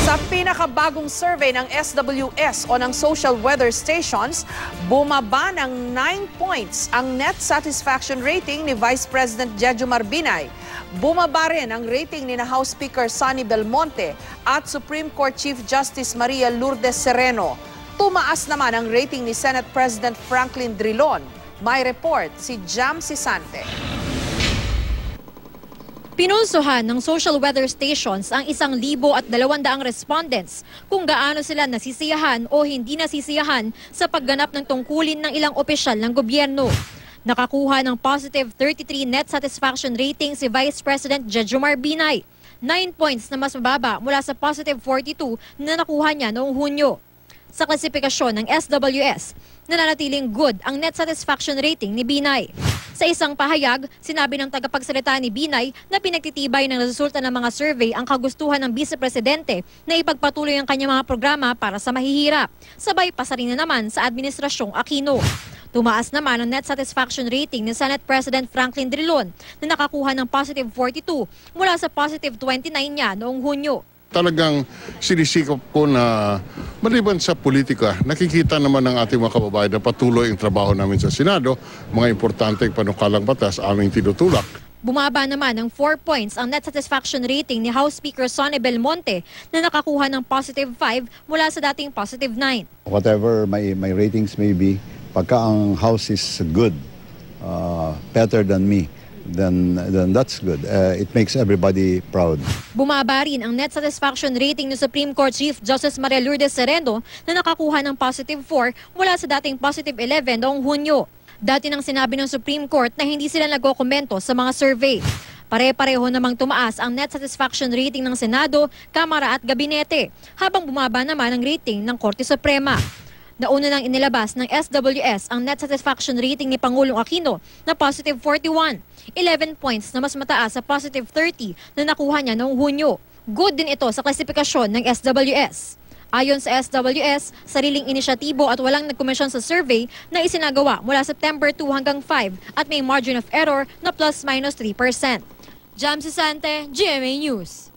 Sa pinakabagong survey ng SWS o ng social weather stations, bumaba ng 9 points ang net satisfaction rating ni Vice President Jejomar Binay. Bumaba rin ang rating ni House Speaker Sonny Belmonte at Supreme Court Chief Justice Maria Lourdes Sereno. Tumaas naman ang rating ni Senate President Franklin Drilon. May report si Jam Sisante. Pinulsuhan ng social weather stations ang 1,200 respondents kung gaano sila nasisiyahan o hindi nasisiyahan sa pagganap ng tungkulin ng ilang opisyal ng gobyerno. Nakakuha ng positive 33 net satisfaction rating si Vice President Jejomar Binay, 9 points na mas mababa mula sa positive 42 na nakuha niya noong Hunyo. Sa klasifikasyon ng SWS, nananatiling good ang net satisfaction rating ni Binay. Sa isang pahayag, sinabi ng tagapagsalita ni Binay na pinagtitibay ng resulta ng mga survey ang kagustuhan ng Vice Presidente na ipagpatuloy ang kanyang mga programa para sa mahihirap. Sabay pasarin na naman sa Administrasyong Aquino. Tumaas naman ang net satisfaction rating ni Senate President Franklin Drilon na nakakuha ng positive 42 mula sa positive 29 niya noong Hunyo. Talagang sinisikap ko na maliban sa politika, nakikita naman ng ating mga kababayan na patuloy ang trabaho namin sa Senado, mga importanteng panukalang batas aming tinutulak. Bumaba naman ng 4 points ang net satisfaction rating ni House Speaker Sonny Belmonte na nakakuha ng positive 5 mula sa dating positive 9. Whatever my ratings may be, pagka ang House is good, better than me, then that's good. It makes everybody proud. Bumaba rin ang net satisfaction rating ng Supreme Court Chief Justice Maria Lourdes Sereno na nakakuha ng positive 4 mula sa dating positive 11 noong Hunyo. Dati nang sinabi ng Supreme Court na hindi sila nagkokomento sa mga survey. Pare-pareho namang tumaas ang net satisfaction rating ng Senado, Kamara at Gabinete, habang bumaba naman ang rating ng Korte Suprema. Nauna nang inilabas ng SWS ang net satisfaction rating ni Pangulong Aquino na positive 41, 11 points na mas mataas sa positive 30 na nakuha niya noong Hunyo. Good din ito sa klasifikasyon ng SWS. Ayon sa SWS, sariling inisyatibo at walang nagkomisyon sa survey na isinagawa mula September 2 hanggang 5 at may margin of error na plus-minus 3%. Jam Sisante, GMA News.